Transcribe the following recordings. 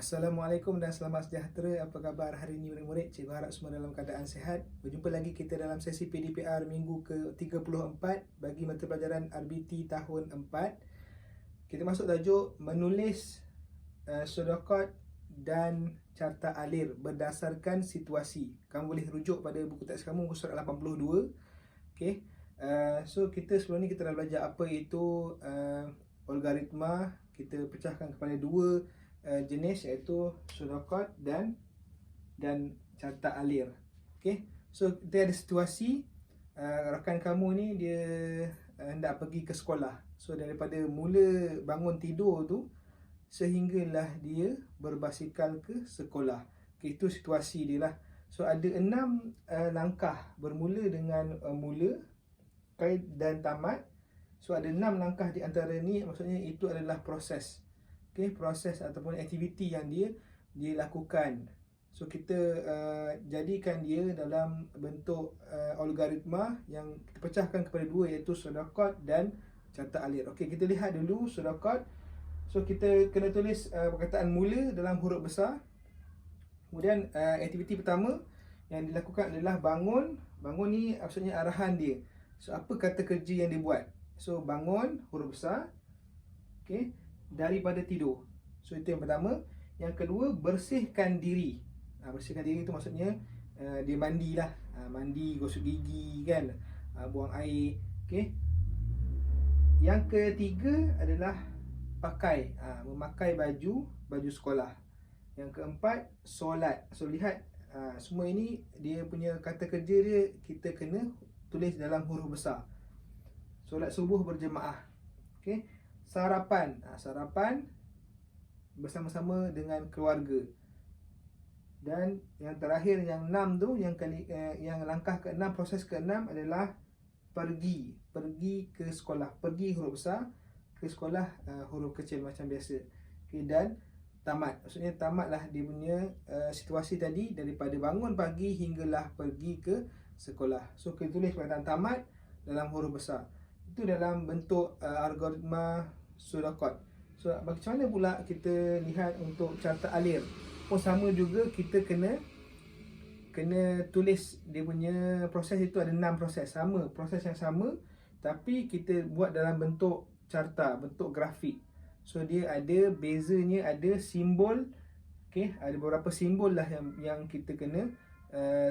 Assalamualaikum dan selamat sejahtera. Apa khabar hari ini murid-murid? Cikgu harap semua dalam keadaan sihat. Berjumpa lagi kita dalam sesi PDPR minggu ke-34 bagi mata pelajaran RBT tahun 4. Kita masuk tajuk menulis pseudocode dan carta alir berdasarkan situasi. Kamu boleh rujuk pada buku teks kamu muka surat 82. Okay. So kita sebelum ni kita dah belajar apa itu algoritma. Kita pecahkan kepada dua jenis, iaitu pseudocode dan carta alir. Okay. So kita ada situasi rakan kamu ni dia hendak pergi ke sekolah. So daripada mula bangun tidur tu sehinggalah dia berbasikal ke sekolah. Okay, itu situasi dia lah. So ada 6 langkah bermula dengan mula, kait dan tamat. So ada 6 langkah di antara ni, maksudnya itu adalah proses. Okay, proses ataupun aktiviti yang dia lakukan. So kita jadikan dia dalam bentuk algoritma yang kita pecahkan kepada dua, iaitu pseudocode dan carta alir. Okey, kita lihat dulu pseudocode. So kita kena tulis perkataan mula dalam huruf besar. Kemudian aktiviti pertama yang dilakukan adalah bangun. Bangun ni maksudnya arahan dia. So apa kata kerja yang dia buat? So bangun huruf besar. Okey, daripada tidur. So itu yang pertama. Yang kedua, bersihkan diri. Bersihkan diri itu maksudnya dia mandilah. Mandi, gosok gigi kan, buang air. Okey. Yang ketiga adalah pakai, memakai baju sekolah. Yang keempat, solat. So lihat semua ini dia punya kata kerja dia kita kena tulis dalam huruf besar. Solat subuh berjemaah. Okey. Sarapan, sarapan bersama-sama dengan keluarga. Dan yang terakhir, yang 6 tu, yang langkah ke-6, proses ke-6 adalah pergi ke sekolah. Pergi huruf besar, ke sekolah huruf kecil macam biasa. Okay, dan tamat, maksudnya tamatlah dia punya situasi tadi, daripada bangun pagi hinggalah pergi ke sekolah. So kita tulis perkataan tamat dalam huruf besar. Itu dalam bentuk algoritma pseudocode. So macam mana pula kita lihat untuk carta alir? Pun sama juga, kita kena tulis dia punya proses. Itu ada 6 proses, sama, proses yang sama, tapi kita buat dalam bentuk carta, bentuk grafik. So dia ada bezanya, ada simbol. Okay, ada beberapa simbol lah yang kita kena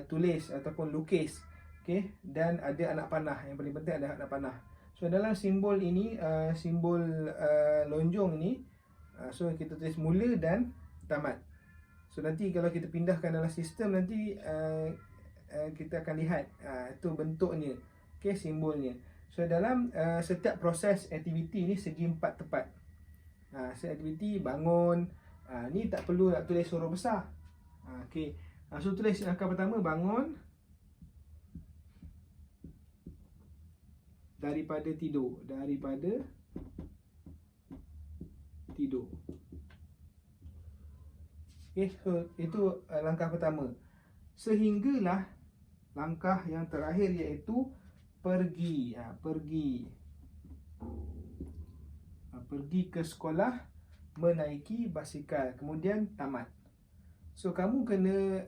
tulis ataupun lukis. Okay, dan ada anak panah. Yang paling penting ada anak panah. So dalam simbol ini, simbol lonjong ni, so kita tulis mula dan tamat. So nanti kalau kita pindahkan dalam sistem, nanti kita akan lihat itu bentuknya, okay, simbolnya. So dalam setiap proses aktiviti ni segi 4 tepat. Aktiviti bangun, ni tak perlu nak tulis huruf besar. Okay. So tulis langkah pertama, bangun daripada tidur. Okay, so itu langkah pertama. Sehinggalah langkah yang terakhir, iaitu pergi. Pergi ke sekolah menaiki basikal. Kemudian tamat. So kamu kena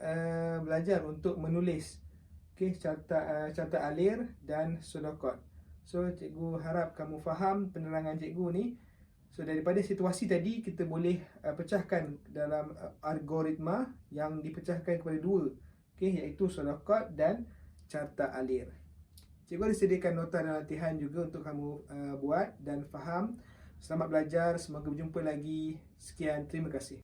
belajar untuk menulis, okay, carta alir dan pseudocode. So cikgu harap kamu faham penerangan cikgu ni. So daripada situasi tadi kita boleh pecahkan dalam algoritma yang dipecahkan kepada dua, okay, iaitu pseudocode dan carta alir. Cikgu ada sediakan nota dan latihan juga untuk kamu buat dan faham. Selamat belajar, semoga berjumpa lagi. Sekian, terima kasih.